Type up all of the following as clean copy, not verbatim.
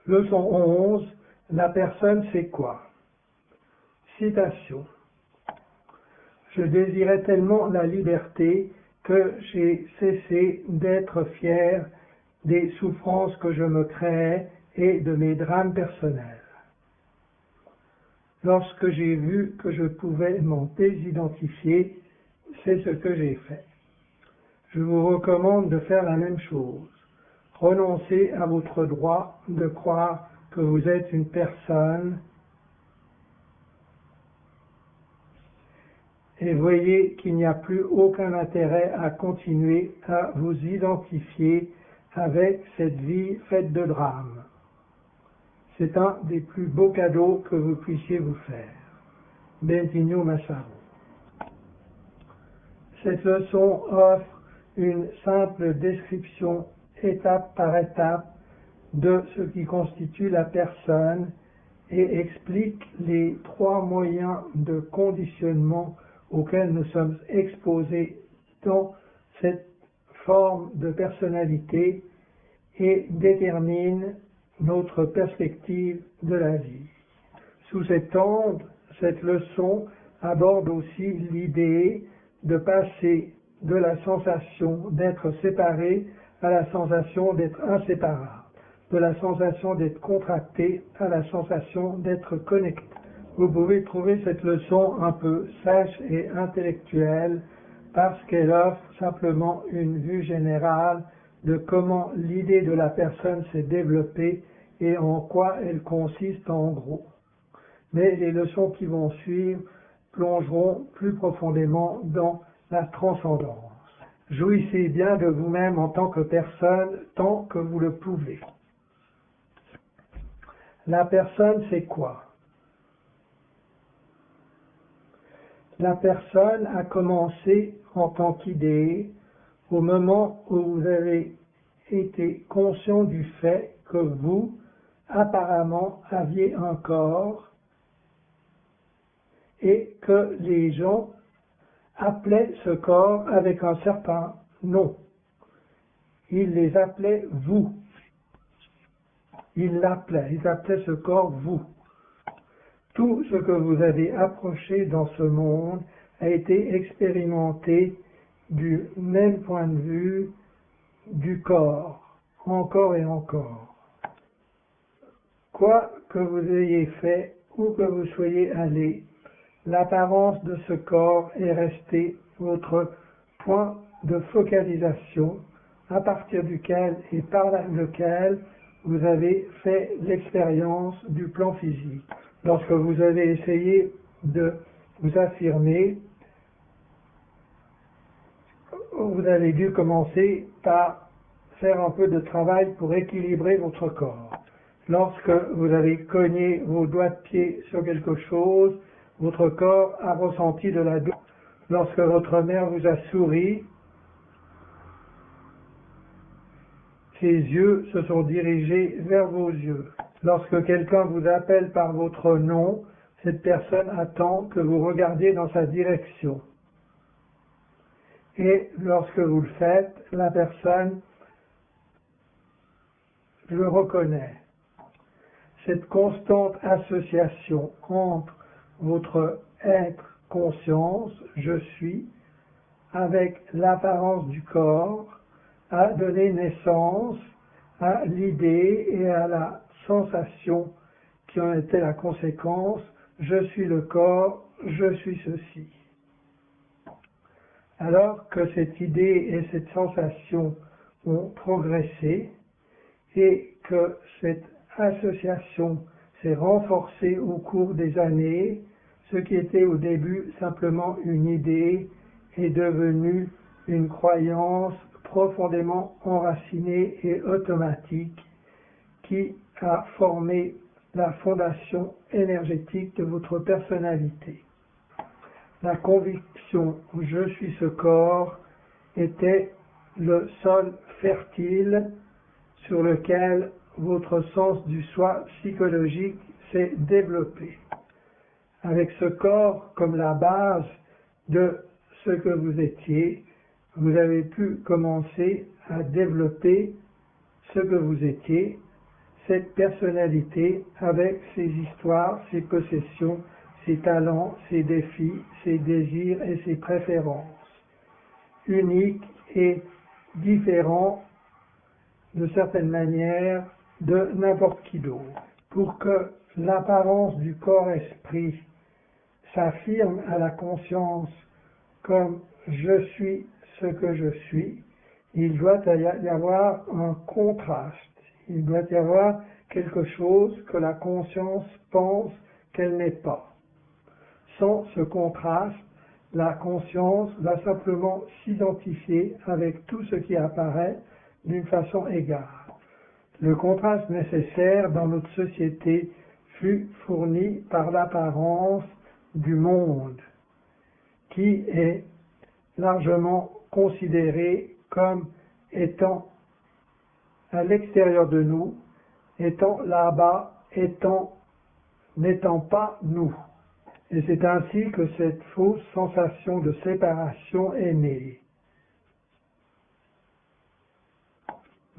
Leçon 11. La personne c'est quoi? Citation. Je désirais tellement la liberté que j'ai cessé d'être fier des souffrances que je me créais et de mes drames personnels. Lorsque j'ai vu que je pouvais m'en désidentifier, c'est ce que j'ai fait. Je vous recommande de faire la même chose. Renoncez à votre droit de croire que vous êtes une personne et voyez qu'il n'y a plus aucun intérêt à continuer à vous identifier avec cette vie faite de drames. C'est un des plus beaux cadeaux que vous puissiez vous faire. Bentinho Massaro. Cette leçon offre une simple description étape par étape de ce qui constitue la personne et explique les 3 moyens de conditionnement auxquels nous sommes exposés dans cette forme de personnalité et détermine notre perspective de la vie. Sous cet angle, cette leçon aborde aussi l'idée de passer de la sensation d'être séparé à la sensation d'être inséparable, de la sensation d'être contracté à la sensation d'être connecté. Vous pouvez trouver cette leçon un peu sèche et intellectuelle parce qu'elle offre simplement une vue générale de comment l'idée de la personne s'est développée et en quoi elle consiste en gros. Mais les leçons qui vont suivre plongeront plus profondément dans la transcendance. Jouissez bien de vous-même en tant que personne tant que vous le pouvez. La personne, c'est quoi? La personne a commencé en tant qu'idée au moment où vous avez été conscient du fait que vous, apparemment, aviez un corps et que les gens appelaient ce corps avec un certain nom. Ils les appelaient vous. Ils appelaient ce corps vous. Tout ce que vous avez approché dans ce monde a été expérimenté du même point de vue du corps, encore et encore. Quoi que vous ayez fait, où que vous soyez allé, l'apparence de ce corps est restée votre point de focalisation à partir duquel et par lequel vous avez fait l'expérience du plan physique. Lorsque vous avez essayé de vous affirmer, vous avez dû commencer par faire un peu de travail pour équilibrer votre corps. Lorsque vous avez cogné vos doigts de pied sur quelque chose, votre corps a ressenti de la douleur. Lorsque votre mère vous a souri, ses yeux se sont dirigés vers vos yeux. Lorsque quelqu'un vous appelle par votre nom, cette personne attend que vous regardiez dans sa direction. Et lorsque vous le faites, la personne le reconnaît. Cette constante association entre votre être conscience, je suis, avec l'apparence du corps, a donné naissance à l'idée et à la sensation qui en était la conséquence, je suis le corps, je suis ceci. Alors que cette idée et cette sensation ont progressé et que cette association s'est renforcée au cours des années, ce qui était au début simplement une idée est devenu une croyance profondément enracinée et automatique qui a formé la fondation énergétique de votre personnalité. La conviction « je suis ce corps » était le sol fertile sur lequel votre sens du soi psychologique s'est développé. Avec ce corps comme la base de ce que vous étiez, vous avez pu commencer à développer ce que vous étiez, cette personnalité avec ses histoires, ses possessions, ses talents, ses défis, ses désirs et ses préférences, unique et différent de certaines manières de n'importe qui d'autre. Pour que l'apparence du corps-esprit s'affirme à la conscience comme je suis ce que je suis, il doit y avoir un contraste. Il doit y avoir quelque chose que la conscience pense qu'elle n'est pas. Sans ce contraste, la conscience va simplement s'identifier avec tout ce qui apparaît d'une façon égale. Le contraste nécessaire dans notre société fut fourni par l'apparence du monde, qui est largement considéré comme étant à l'extérieur de nous, étant là-bas, n'étant pas nous. Et c'est ainsi que cette fausse sensation de séparation est née.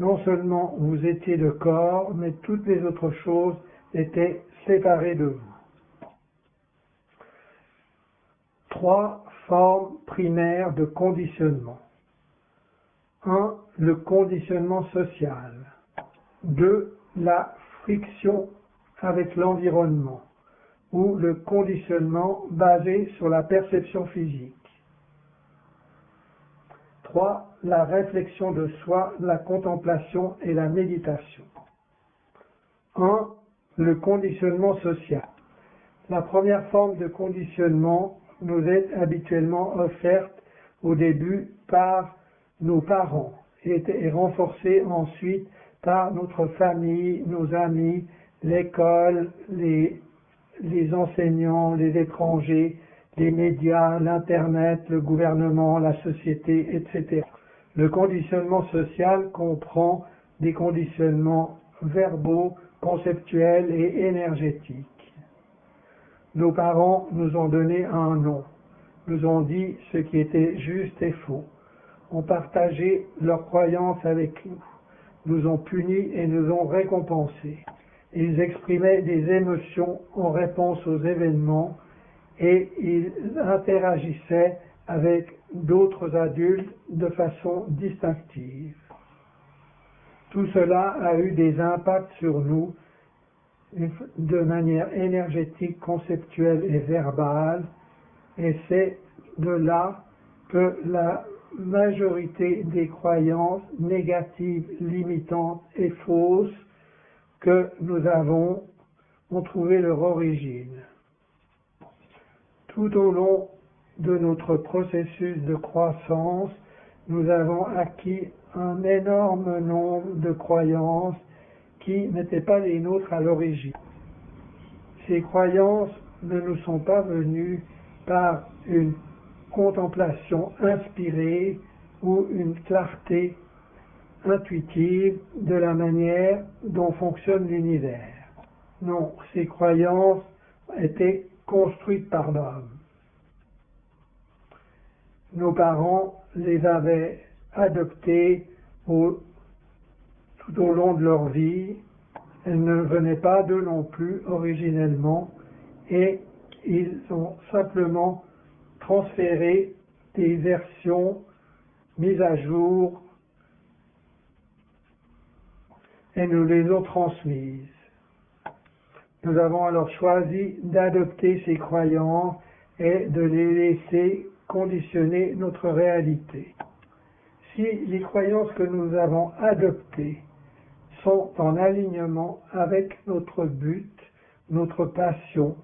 Non seulement vous étiez le corps, mais toutes les autres choses étaient séparées de vous. 3 formes primaires de conditionnement. 1. Le conditionnement social. 2. La friction avec l'environnement, ou le conditionnement basé sur la perception physique. 3. La réflexion de soi, la contemplation et la méditation. 1. Le conditionnement social. La première forme de conditionnement nous est habituellement offerte au début par nos parents et renforcée ensuite par notre famille, nos amis, l'école, les enseignants, les étrangers, les médias, l'Internet, le gouvernement, la société, etc. Le conditionnement social comprend des conditionnements verbaux, conceptuels et énergétiques. Nos parents nous ont donné un nom, nous ont dit ce qui était juste et faux, ont partagé leurs croyances avec nous, nous ont punis et nous ont récompensés. Ils exprimaient des émotions en réponse aux événements et ils interagissaient avec d'autres adultes de façon distinctive. Tout cela a eu des impacts sur nous de manière énergétique, conceptuelle et verbale, et c'est de là que la majorité des croyances négatives, limitantes et fausses que nous avons ont trouvé leur origine. Tout au long de notre processus de croissance, nous avons acquis un énorme nombre de croyances qui n'étaient pas les nôtres à l'origine. Ces croyances ne nous sont pas venues par une contemplation inspirée ou une clarté intuitive de la manière dont fonctionne l'univers. Non, ces croyances étaient construites par l'homme. Nos parents les avaient adoptées tout au long de leur vie. Elles ne venaient pas d'eux non plus originellement, et ils ont simplement transféré des versions mises à jour et nous les ont transmises. Nous avons alors choisi d'adopter ces croyances et de les laisser conditionner notre réalité. Si les croyances que nous avons adoptées sont en alignement avec notre but, notre passion,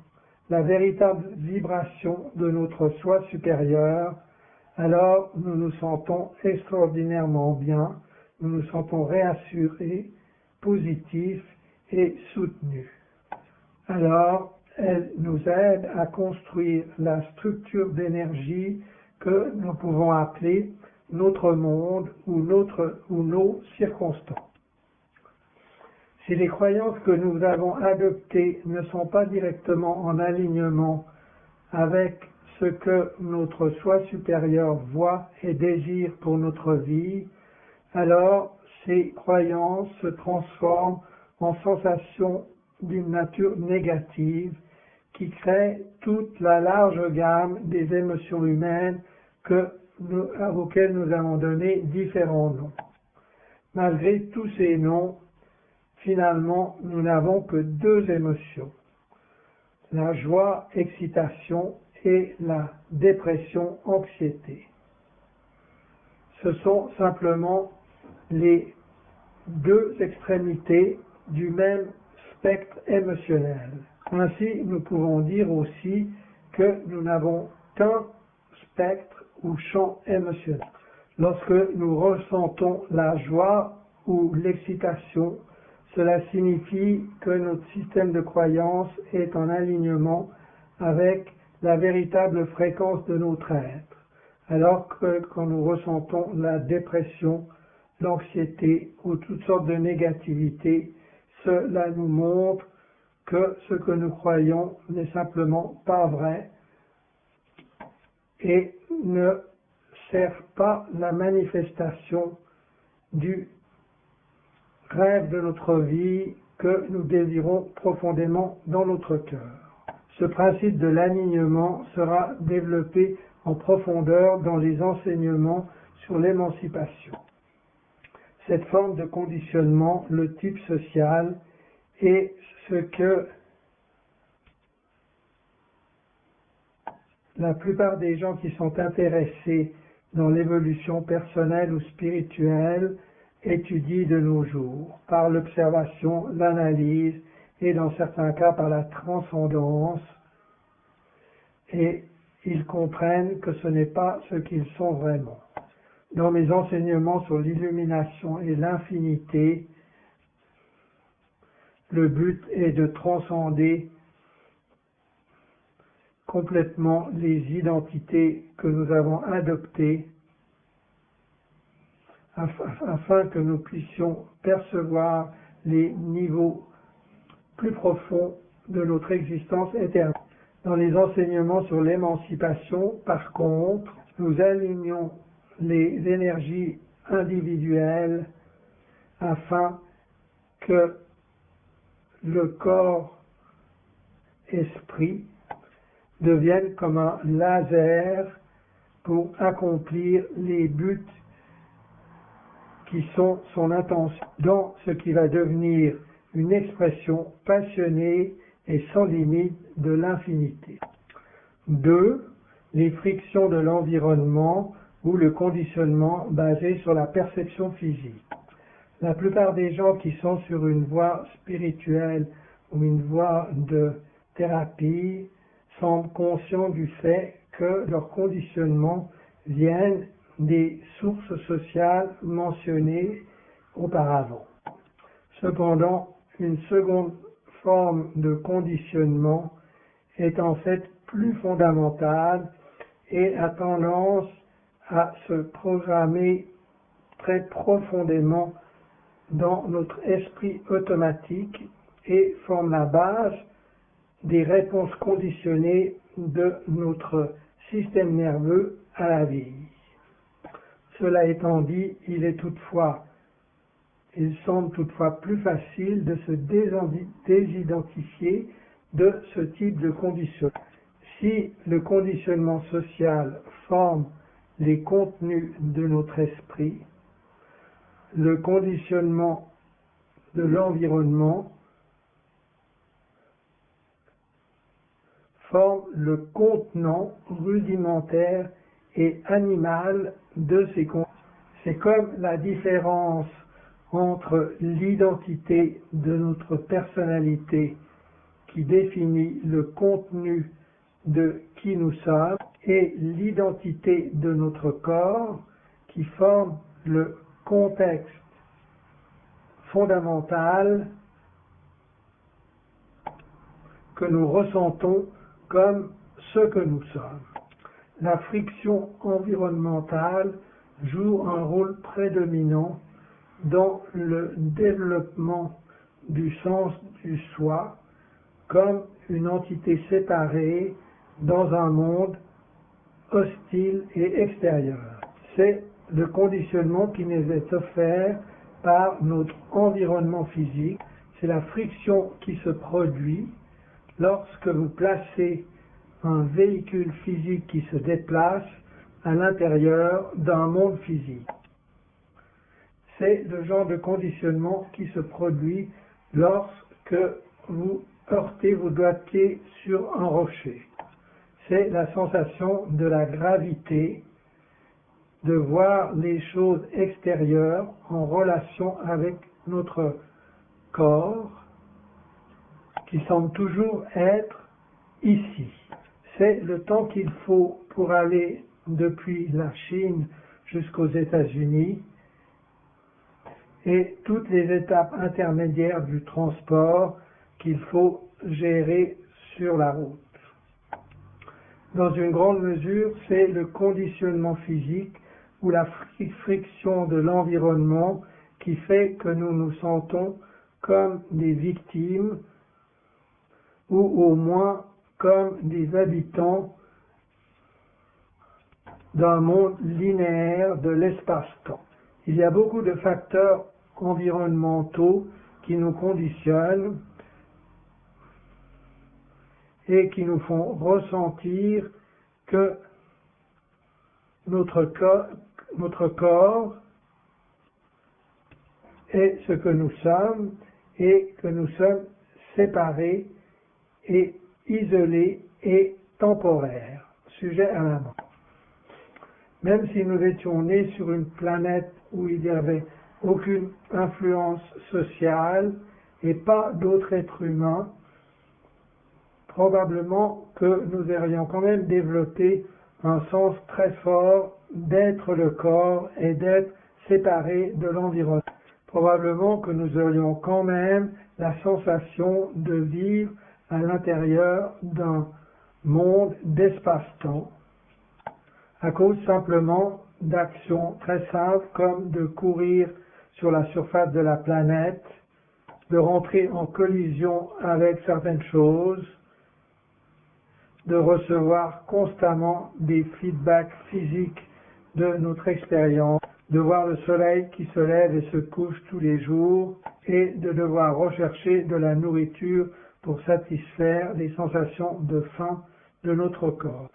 la véritable vibration de notre soi supérieur, alors nous nous sentons extraordinairement bien, nous nous sentons réassurés, positifs et soutenus. Alors, elle nous aide à construire la structure d'énergie que nous pouvons appeler notre monde ou nos circonstances. Si les croyances que nous avons adoptées ne sont pas directement en alignement avec ce que notre soi supérieur voit et désire pour notre vie, alors ces croyances se transforment en sensations d'une nature négative qui crée toute la large gamme des émotions humaines auxquelles nous avons donné différents noms. Malgré tous ces noms, finalement, nous n'avons que deux émotions, la joie, excitation et la dépression, anxiété. Ce sont simplement les deux extrémités du même spectre émotionnel. Ainsi, nous pouvons dire aussi que nous n'avons qu'un spectre ou champ émotionnel. Lorsque nous ressentons la joie ou l'excitation, cela signifie que notre système de croyance est en alignement avec la véritable fréquence de notre être. Alors que quand nous ressentons la dépression, l'anxiété ou toutes sortes de négativités, cela nous montre que ce que nous croyons n'est simplement pas vrai et ne sert pas la manifestation du rêve de notre vie que nous désirons profondément dans notre cœur. Ce principe de l'alignement sera développé en profondeur dans les enseignements sur l'émancipation. Cette forme de conditionnement, le type social, est ce que la plupart des gens qui sont intéressés dans l'évolution personnelle ou spirituelle étudient de nos jours, par l'observation, l'analyse et dans certains cas par la transcendance, et ils comprennent que ce n'est pas ce qu'ils sont vraiment. Dans mes enseignements sur l'illumination et l'infinité, le but est de transcender complètement les identités que nous avons adoptées afin que nous puissions percevoir les niveaux plus profonds de notre existence éternelle. Dans les enseignements sur l'émancipation, par contre, nous alignons les énergies individuelles afin que le corps-esprit devienne comme un laser pour accomplir les buts qui sont son intention, dans ce qui va devenir une expression passionnée et sans limite de l'infinité. 2. Les frictions de l'environnement ou le conditionnement basé sur la perception physique. La plupart des gens qui sont sur une voie spirituelle ou une voie de thérapie semblent conscients du fait que leurs conditionnements viennent des sources sociales mentionnées auparavant. Cependant, une seconde forme de conditionnement est en fait plus fondamentale et a tendance à se programmer très profondément dans notre esprit automatique et forme la base des réponses conditionnées de notre système nerveux à la vie. Cela étant dit, il semble toutefois plus facile de se désidentifier de ce type de conditionnement. Si le conditionnement social forme les contenus de notre esprit, le conditionnement de l'environnement forme le contenant rudimentaire et animal de ces conditions. C'est comme la différence entre l'identité de notre personnalité qui définit le contenu de qui nous sommes et l'identité de notre corps qui forme le contexte fondamental que nous ressentons comme ce que nous sommes. La friction environnementale joue un rôle prédominant dans le développement du sens du soi comme une entité séparée dans un monde hostile et extérieur. C'est le conditionnement qui nous est offert par notre environnement physique c'est la friction qui se produit lorsque vous placez un véhicule physique qui se déplace à l'intérieur d'un monde physique. C'est le genre de conditionnement qui se produit lorsque vous heurtez vos doigts de pied sur un rocher. C'est la sensation de la gravité, de voir les choses extérieures en relation avec notre corps, qui semble toujours être ici. C'est le temps qu'il faut pour aller depuis la Chine jusqu'aux États-Unis et toutes les étapes intermédiaires du transport qu'il faut gérer sur la route. Dans une grande mesure, c'est le conditionnement physique ou la friction de l'environnement qui fait que nous nous sentons comme des victimes ou au moins comme des habitants d'un monde linéaire de l'espace-temps. Il y a beaucoup de facteurs environnementaux qui nous conditionnent et qui nous font ressentir que notre corps est ce que nous sommes et que nous sommes séparés et isolés et temporaires, sujets à la mort. Même si nous étions nés sur une planète où il n'y avait aucune influence sociale et pas d'autres êtres humains, probablement que nous aurions quand même développé un sens très fort d'être le corps et d'être séparés de l'environnement. Probablement que nous aurions quand même la sensation de vivre à l'intérieur d'un monde d'espace-temps, à cause simplement d'actions très simples comme de courir sur la surface de la planète, de rentrer en collision avec certaines choses, de recevoir constamment des feedbacks physiques de notre expérience, de voir le soleil qui se lève et se couche tous les jours et de devoir rechercher de la nourriture pour satisfaire les sensations de faim de notre corps.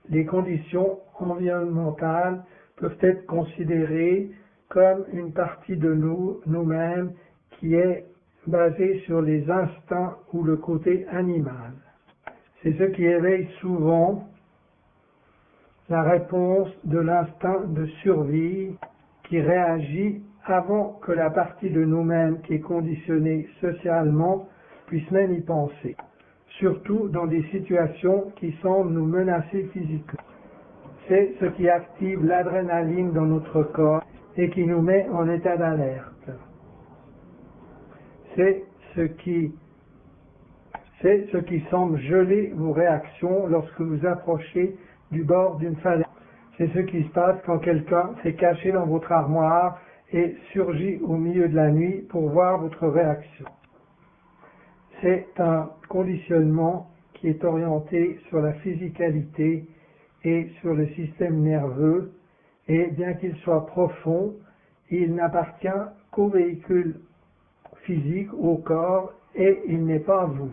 Les conditions environnementales peuvent être considérées comme une partie de nous-mêmes qui est basée sur les instincts ou le côté animal. C'est ce qui éveille souvent la réponse de l'instinct de survie qui réagit avant que la partie de nous-mêmes qui est conditionnée socialement puisse même y penser, surtout dans des situations qui semblent nous menacer physiquement. C'est ce qui active l'adrénaline dans notre corps et qui nous met en état d'alerte. C'est ce qui semble geler vos réactions lorsque vous approchez du bord d'une falaise. C'est ce qui se passe quand quelqu'un s'est caché dans votre armoire et surgit au milieu de la nuit pour voir votre réaction. C'est un conditionnement qui est orienté sur la physicalité et sur le système nerveux, et bien qu'il soit profond, il n'appartient qu'au véhicule physique, au corps, et il n'est pas vous.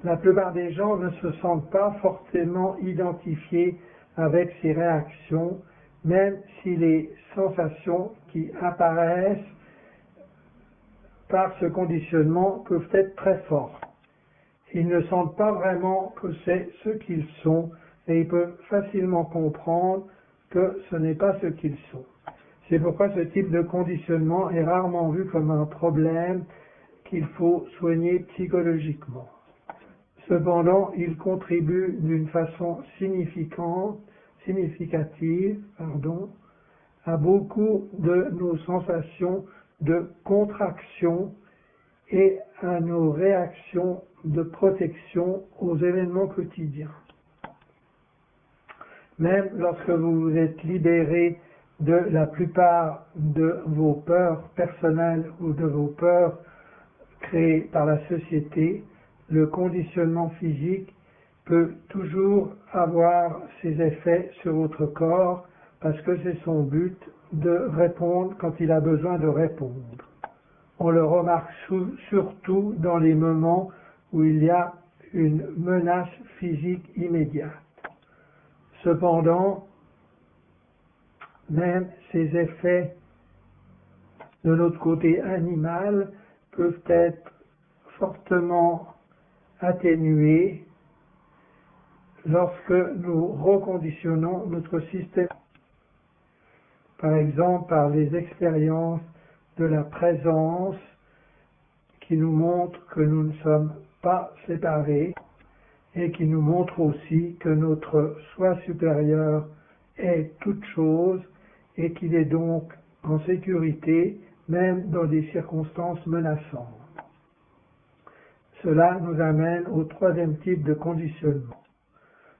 La plupart des gens ne se sentent pas forcément identifiés avec ces réactions, même si les sensations qui apparaissent par ce conditionnement peuvent être très fortes. Ils ne sentent pas vraiment que c'est ce qu'ils sont et ils peuvent facilement comprendre que ce n'est pas ce qu'ils sont. C'est pourquoi ce type de conditionnement est rarement vu comme un problème qu'il faut soigner psychologiquement. Cependant, il contribue d'une façon significative à beaucoup de nos sensations de contraction et à nos réactions de protection aux événements quotidiens. Même lorsque vous vous êtes libéré de la plupart de vos peurs personnelles ou de vos peurs créées par la société, le conditionnement physique peut toujours avoir ses effets sur votre corps parce que c'est son but de répondre quand il a besoin de répondre. On le remarque surtout dans les moments où il y a une menace physique immédiate. Cependant, même ces effets de notre côté animal peuvent être fortement atténués lorsque nous reconditionnons notre système, par exemple par les expériences de la présence qui nous montrent que nous ne sommes pas séparés et qui nous montrent aussi que notre soi supérieur est toute chose et qu'il est donc en sécurité même dans des circonstances menaçantes. Cela nous amène au troisième type de conditionnement.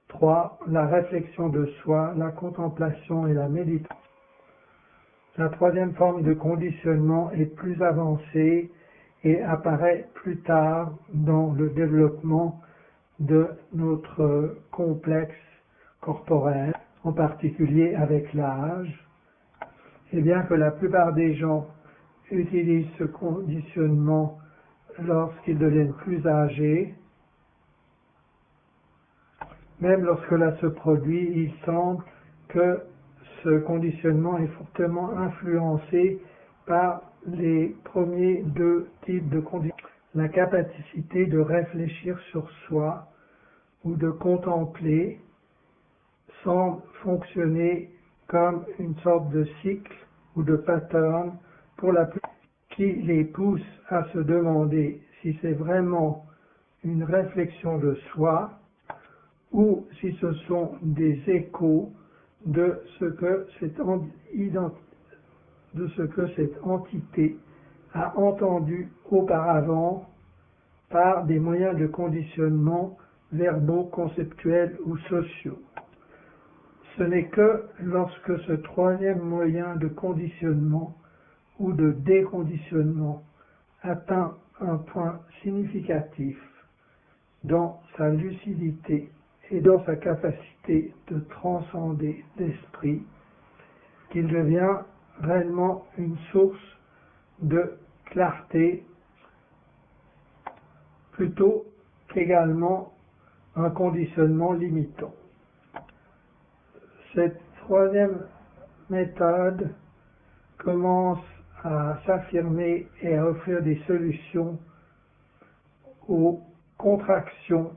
3. La réflexion de soi, la contemplation et la méditation. La troisième forme de conditionnement est plus avancée et apparaît plus tard dans le développement de notre complexe corporel, en particulier avec l'âge. Et bien que la plupart des gens utilisent ce conditionnement lorsqu'ils deviennent plus âgés, même lorsque cela se produit, il semble que ce conditionnement est fortement influencé par les premiers deux types de conditionnement. La capacité de réfléchir sur soi ou de contempler semble fonctionner comme une sorte de cycle ou de pattern pour la plupart, qui les pousse à se demander si c'est vraiment une réflexion de soi ou si ce sont des échos de ce que cette entité a entendu auparavant par des moyens de conditionnement verbaux, conceptuels ou sociaux. Ce n'est que lorsque ce troisième moyen de conditionnement ou de déconditionnement atteint un point significatif dans sa lucidité et dans sa capacité de transcender l'esprit, qu'il devient réellement une source de clarté plutôt qu'également un conditionnement limitant. Cette troisième méthode commence à s'affirmer et à offrir des solutions aux contractions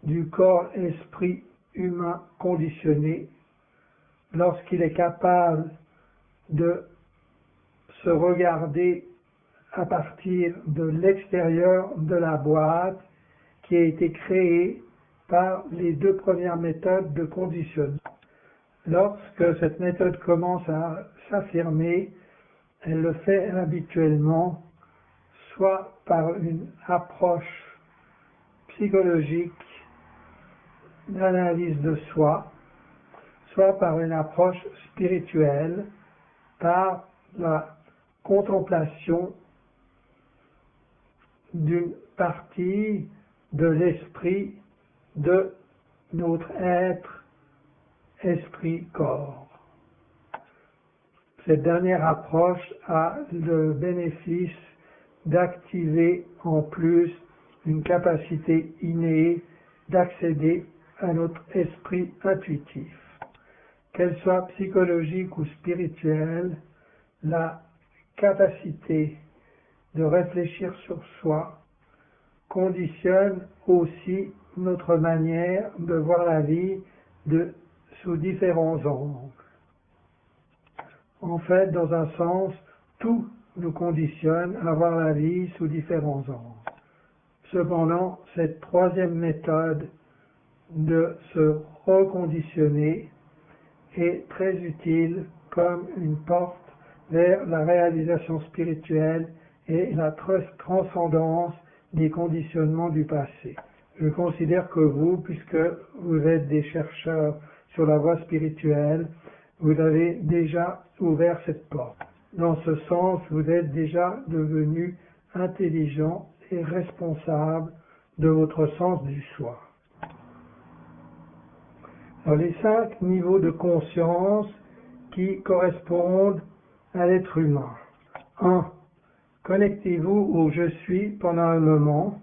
du corps-esprit humain conditionné lorsqu'il est capable de se regarder à partir de l'extérieur de la boîte qui a été créée par les deux premières méthodes de conditionnement. Lorsque cette méthode commence à s'affirmer, elle le fait habituellement soit par une approche psychologique d'analyse de soi, soit par une approche spirituelle, par la contemplation d'une partie de l'esprit de notre être, esprit-corps. Cette dernière approche a le bénéfice d'activer en plus une capacité innée d'accéder à notre esprit intuitif. Qu'elle soit psychologique ou spirituelle, la capacité de réfléchir sur soi conditionne aussi notre manière de voir la vie sous différents angles. En fait, dans un sens, tout nous conditionne à voir la vie sous différents angles. Cependant, cette troisième méthode de se reconditionner est très utile comme une porte vers la réalisation spirituelle et la transcendance des conditionnements du passé. Je considère que vous, puisque vous êtes des chercheurs sur la voie spirituelle, vous avez déjà ouvert cette porte. Dans ce sens, vous êtes déjà devenu intelligent et responsable de votre sens du soi. Alors, les 5 niveaux de conscience qui correspondent à l'être humain. 1. Connectez-vous au je suis pendant un moment,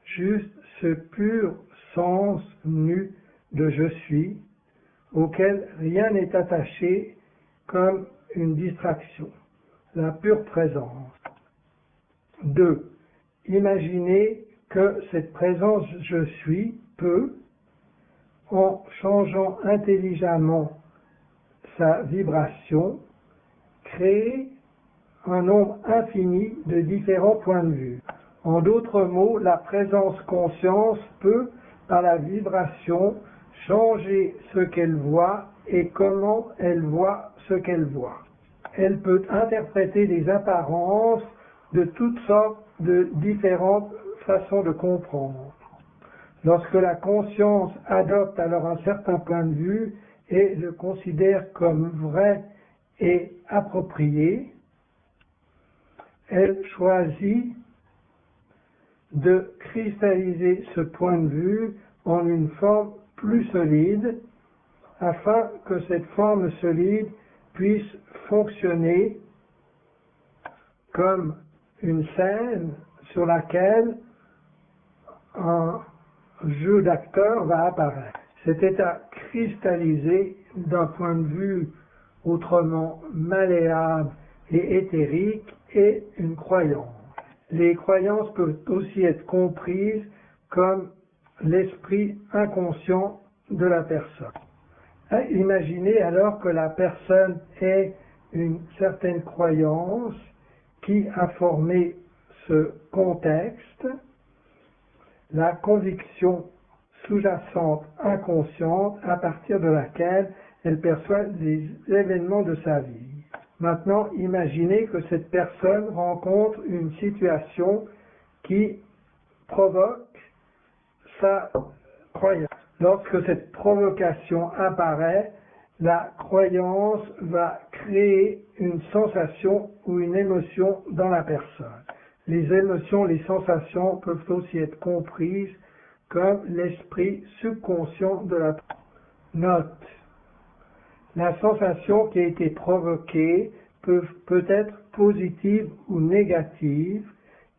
juste ce pur sens nu de je suis, auquel rien n'est attaché comme une distraction, la pure présence. 2. Imaginez que cette présence je suis peut, en changeant intelligemment sa vibration, créer un nombre infini de différents points de vue. En d'autres mots, la présence conscience peut, par la vibration, changer ce qu'elle voit et comment elle voit ce qu'elle voit. Elle peut interpréter les apparences de toutes sortes de différentes façons de comprendre. Lorsque la conscience adopte alors un certain point de vue et le considère comme vrai et approprié, elle choisit de cristalliser ce point de vue en une forme plus solide, afin que cette forme solide puisse fonctionner comme une scène sur laquelle un jeu d'acteurs va apparaître. Cet état cristallisé d'un point de vue autrement malléable et éthérique est une croyance. Les croyances peuvent aussi être comprises comme l'esprit inconscient de la personne. Imaginez alors que la personne ait une certaine croyance qui a formé ce contexte, la conviction sous-jacente inconsciente à partir de laquelle elle perçoit les événements de sa vie. Maintenant, imaginez que cette personne rencontre une situation qui provoque sa croyance. Lorsque cette provocation apparaît, la croyance va créer une sensation ou une émotion dans la personne. Les émotions, les sensations peuvent aussi être comprises comme l'esprit subconscient de la personne. Note. La sensation qui a été provoquée peut être positive ou négative,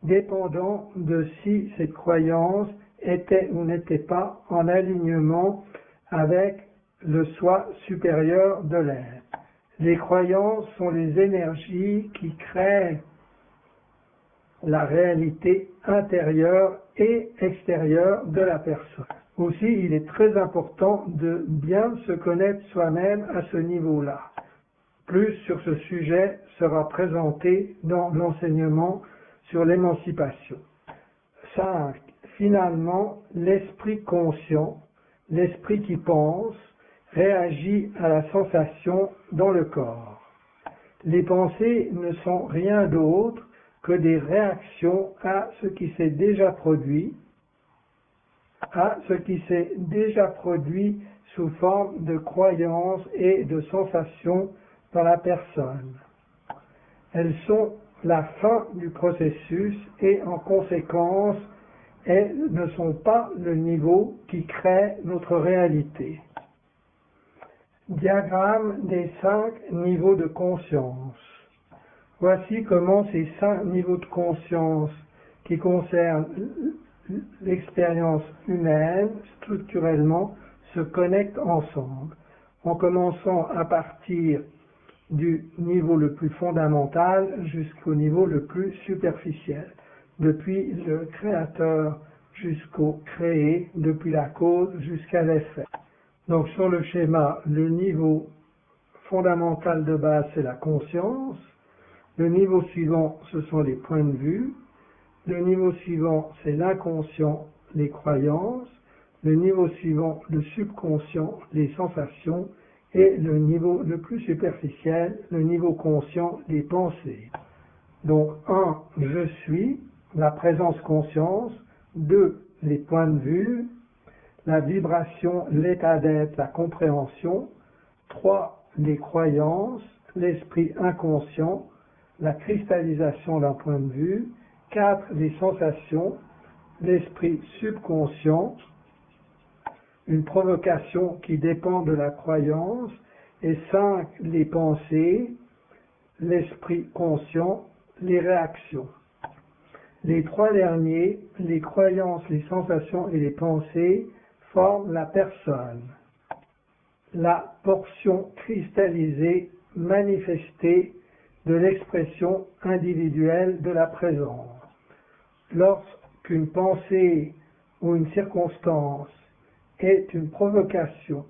dépendant de si cette croyance était ou n'était pas en alignement avec le soi supérieur de l'être. Les croyances sont les énergies qui créent la réalité intérieure et extérieure de la personne. Aussi, il est très important de bien se connaître soi-même à ce niveau-là. Plus sur ce sujet sera présenté dans l'enseignement sur l'émancipation. 5. Finalement, l'esprit conscient, l'esprit qui pense, réagit à la sensation dans le corps. Les pensées ne sont rien d'autre que des réactions à ce qui s'est déjà produit, sous forme de croyances et de sensations dans la personne. Elles sont la fin du processus et en conséquence, elles ne sont pas le niveau qui crée notre réalité. Diagramme des 5 niveaux de conscience. Voici comment ces 5 niveaux de conscience qui concernent l'expérience humaine structurellement se connectent ensemble, en commençant à partir du niveau le plus fondamental jusqu'au niveau le plus superficiel, depuis le créateur jusqu'au créé, depuis la cause jusqu'à l'effet. Donc sur le schéma, le niveau fondamental de base, c'est la conscience. Le niveau suivant, ce sont les points de vue. Le niveau suivant, c'est l'inconscient, les croyances. Le niveau suivant, le subconscient, les sensations. Et le niveau le plus superficiel, le niveau conscient, les pensées. Donc 1, je suis, la présence conscience. 2, les points de vue. La vibration, l'état d'être, la compréhension. 3, les croyances, l'esprit inconscient, la cristallisation d'un point de vue. 4, les sensations, l'esprit subconscient, une provocation qui dépend de la croyance. Et 5, les pensées, l'esprit conscient les réactions. Les trois derniers, les croyances, les sensations et les pensées, forment la personne, la portion cristallisée, manifestée de l'expression individuelle de la présence. Lorsqu'une pensée ou une circonstance est une provocation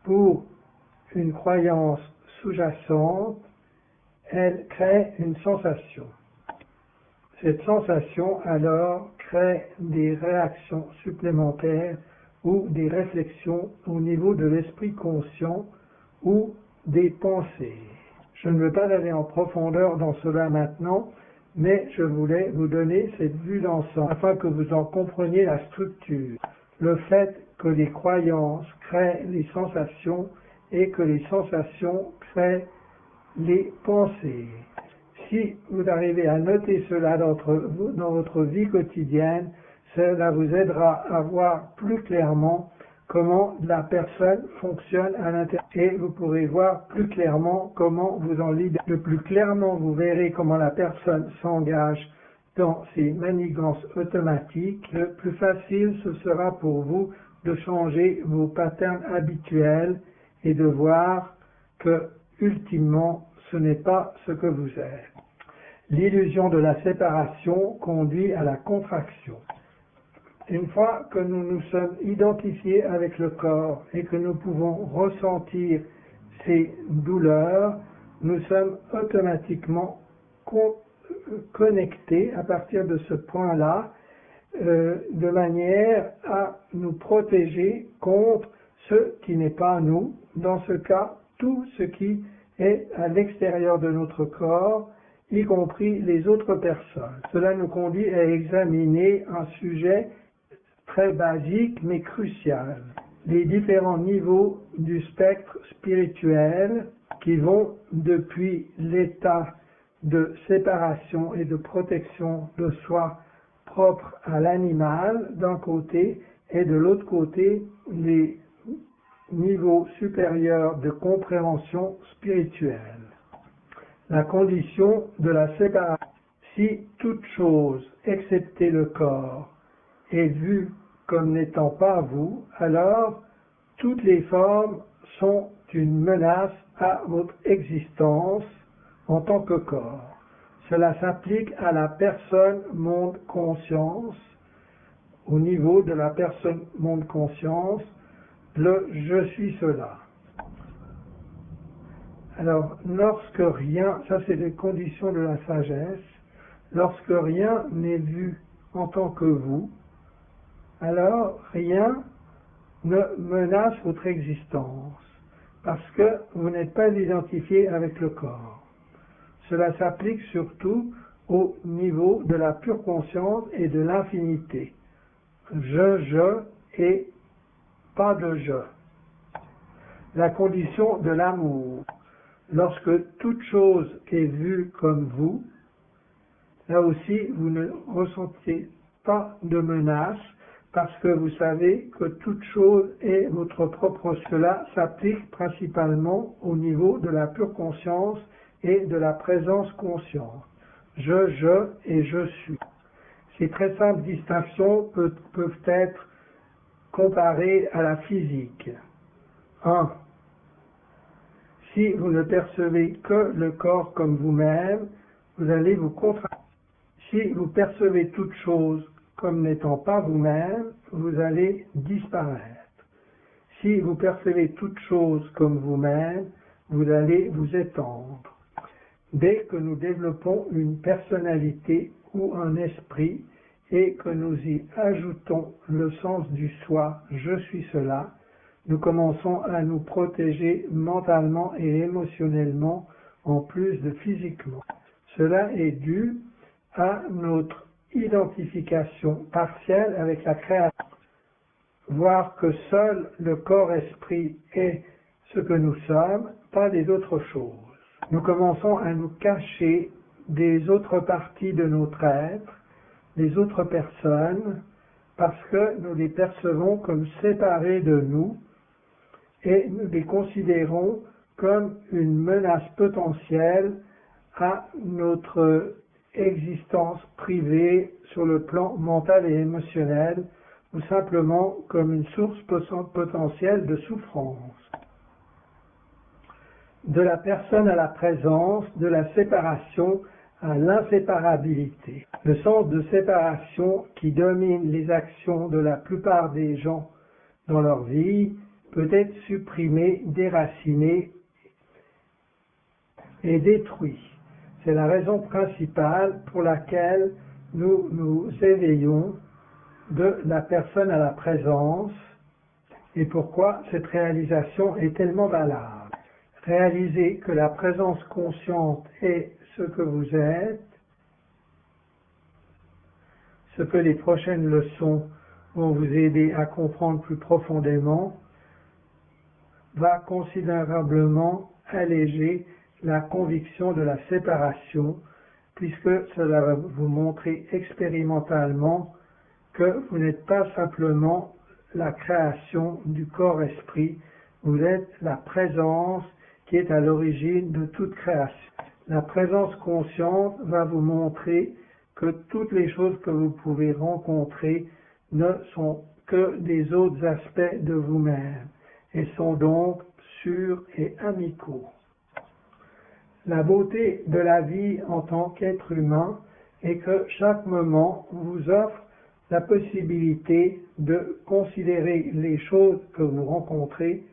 pour une croyance sous-jacente, elle crée une sensation. Cette sensation, alors, crée des réactions supplémentaires ou des réflexions au niveau de l'esprit conscient ou des pensées. Je ne veux pas aller en profondeur dans cela maintenant, mais je voulais vous donner cette vue d'ensemble afin que vous en compreniez la structure. Le fait que les croyances créent les sensations et que les sensations créent les pensées. Si vous arrivez à noter cela dans votre vie quotidienne, cela vous aidera à voir plus clairement comment la personne fonctionne à l'intérieur et vous pourrez voir plus clairement comment vous en libérer. Le plus clairement vous verrez comment la personne s'engage dans ces manigances automatiques, le plus facile ce sera pour vous de changer vos patterns habituels et de voir que, ultimement, ce n'est pas ce que vous êtes. L'illusion de la séparation conduit à la contraction. Une fois que nous nous sommes identifiés avec le corps et que nous pouvons ressentir ces douleurs, nous sommes automatiquement connectés à partir de ce point-là, de manière à nous protéger contre ce qui n'est pas nous, dans ce cas, tout ce qui est à l'extérieur de notre corps, y compris les autres personnes. Cela nous conduit à examiner un sujet très basique mais crucial. Les différents niveaux du spectre spirituel qui vont depuis l'état de séparation et de protection de soi propre à l'animal d'un côté et de l'autre côté les niveaux supérieurs de compréhension spirituelle. La condition de la séparation. Si toute chose, excepté le corps, est vue comme n'étant pas vous, alors toutes les formes sont une menace à votre existence en tant que corps. Cela s'applique à la personne monde conscience, au niveau de la personne monde conscience, le je suis cela. Alors, lorsque rien, ça c'est les conditions de la sagesse, lorsque rien n'est vu en tant que vous, alors rien ne menace votre existence, parce que vous n'êtes pas identifié avec le corps. Cela s'applique surtout au niveau de la pure conscience et de l'infinité. Je et pas de je. La condition de l'amour. Lorsque toute chose est vue comme vous, là aussi vous ne ressentez pas de menace parce que vous savez que toute chose est votre propre. Cela s'applique principalement au niveau de la pure conscience et de la présence consciente. Je et je suis. Ces très simples distinctions peuvent être comparées à la physique. 1. Si vous ne percevez que le corps comme vous-même, vous allez vous contracter. Si vous percevez toute chose comme n'étant pas vous-même, vous allez disparaître. Si vous percevez toute chose comme vous-même, vous allez vous étendre. Dès que nous développons une personnalité ou un esprit et que nous y ajoutons le sens du soi, je suis cela, nous commençons à nous protéger mentalement et émotionnellement en plus de physiquement. Cela est dû à notre identification partielle avec la création. Voir que seul le corps-esprit est ce que nous sommes, pas les autres choses. Nous commençons à nous cacher des autres parties de notre être, des autres personnes, parce que nous les percevons comme séparées de nous, et nous les considérons comme une menace potentielle à notre existence privée sur le plan mental et émotionnel, ou simplement comme une source potentielle de souffrance. De la personne à la présence, de la séparation à l'inséparabilité. Le sens de séparation qui domine les actions de la plupart des gens dans leur vie peut être supprimé, déraciné et détruit. C'est la raison principale pour laquelle nous nous éveillons de la personne à la présence et pourquoi cette réalisation est tellement valable. Réalisez que la présence consciente est ce que vous êtes, ce que les prochaines leçons vont vous aider à comprendre plus profondément, va considérablement alléger la conviction de la séparation, puisque cela va vous montrer expérimentalement que vous n'êtes pas simplement la création du corps-esprit, vous êtes la présence qui est à l'origine de toute création. La présence consciente va vous montrer que toutes les choses que vous pouvez rencontrer ne sont que des autres aspects de vous-même et sont donc sûrs et amicaux. La beauté de la vie en tant qu'être humain est que chaque moment vous offre la possibilité de considérer les choses que vous rencontrez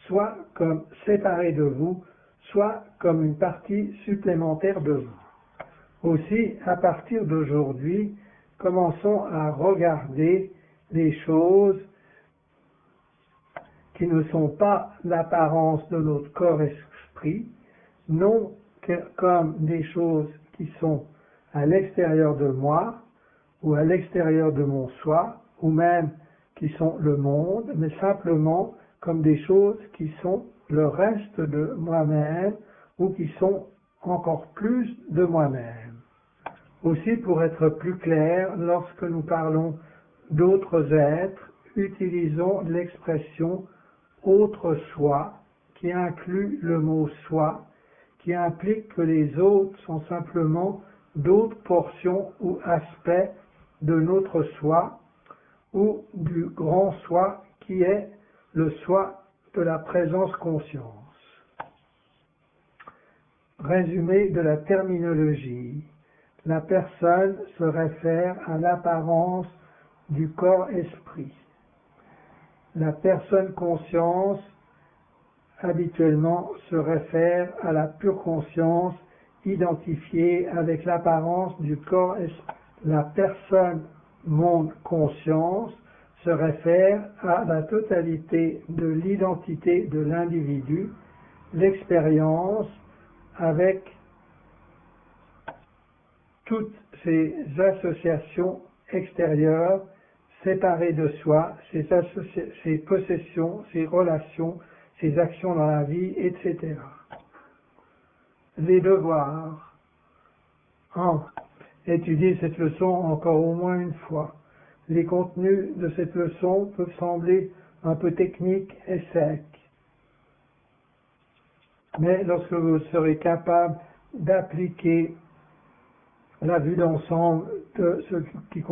soit comme séparées de vous, soit comme une partie supplémentaire de vous. Aussi, à partir d'aujourd'hui, commençons à regarder les choses qui ne sont pas l'apparence de notre corps-esprit, non comme des choses qui sont à l'extérieur de moi, ou à l'extérieur de mon soi, ou même qui sont le monde, mais simplement comme des choses qui sont le reste de moi-même, ou qui sont encore plus de moi-même. Aussi, pour être plus clair, lorsque nous parlons d'autres êtres, utilisons l'expression « autre soi » qui inclut le mot « soi », qui implique que les autres sont simplement d'autres portions ou aspects de notre soi ou du grand soi qui est le soi de la présence conscience. Résumé de la terminologie. La personne se réfère à l'apparence du corps-esprit. La personne conscience habituellement se réfère à la pure conscience identifiée avec l'apparence du corps-esprit. La personne monde conscience se réfère à la totalité de l'identité de l'individu, l'expérience avec toutes ces associations extérieures séparées de soi, ses possessions, ses relations, ses actions dans la vie, etc. Les devoirs. 1. Étudiez cette leçon encore au moins une fois. Les contenus de cette leçon peuvent sembler un peu techniques et secs. Mais lorsque vous serez capable d'appliquer la vue d'ensemble de ce qui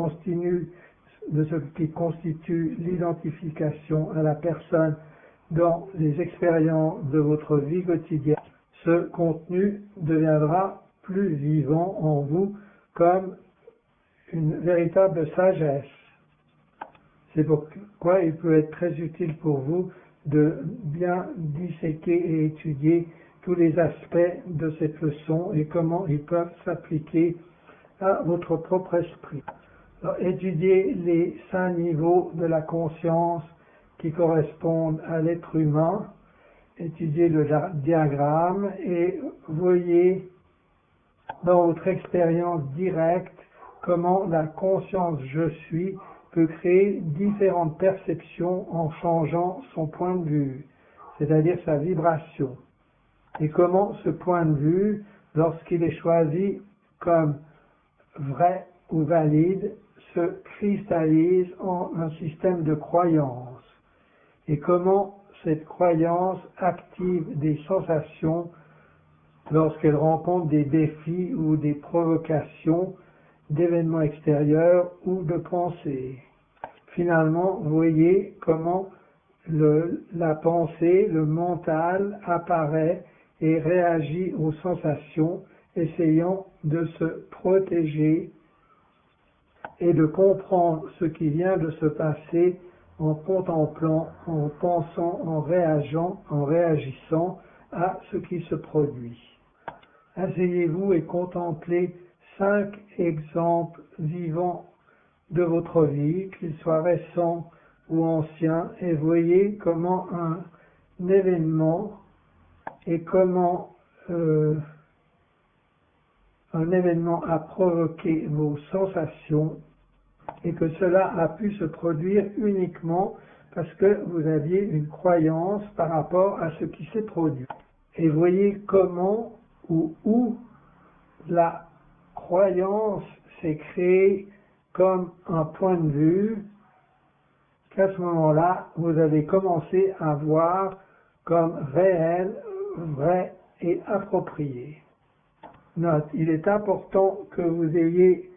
constitue l'identification à la personne dans les expériences de votre vie quotidienne, ce contenu deviendra plus vivant en vous comme une véritable sagesse. C'est pourquoi il peut être très utile pour vous de bien disséquer et étudier tous les aspects de cette leçon et comment ils peuvent s'appliquer à votre propre esprit. Alors, étudiez les 5 niveaux de la conscience qui correspondent à l'être humain, étudiez le diagramme et voyez dans votre expérience directe comment la conscience je suis peut créer différentes perceptions en changeant son point de vue, c'est-à-dire sa vibration, et comment ce point de vue, lorsqu'il est choisi comme vrai ou valide, se cristallise en un système de croyance, et comment cette croyance active des sensations lorsqu'elle rencontre des défis ou des provocations d'événements extérieurs ou de pensées. Finalement, voyez comment la pensée, le mental apparaît et réagit aux sensations, essayant de se protéger et de comprendre ce qui vient de se passer en contemplant, en pensant, en réagissant à ce qui se produit. Asseyez-vous et contemplez 5 exemples vivants de votre vie, qu'ils soient récents ou anciens, et voyez comment un événement et comment un événement a provoqué vos sensations et que cela a pu se produire uniquement parce que vous aviez une croyance par rapport à ce qui s'est produit. Et voyez comment ou où la croyance s'est créée comme un point de vue qu'à ce moment-là, vous avez commencé à voir comme réel, vrai et approprié. Note, il est important que vous ayez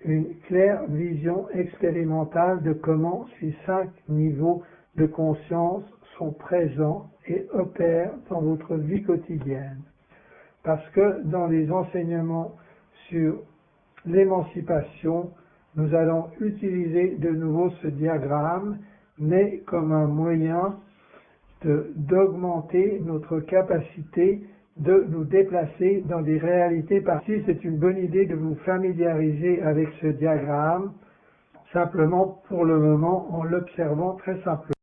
une claire vision expérimentale de comment ces 5 niveaux de conscience sont présents et opèrent dans votre vie quotidienne. Parce que dans les enseignements sur l'émancipation, nous allons utiliser de nouveau ce diagramme, mais comme un moyen d'augmenter notre capacité de nous déplacer dans des réalités partielles. C'est une bonne idée de vous familiariser avec ce diagramme, simplement pour le moment en l'observant très simplement.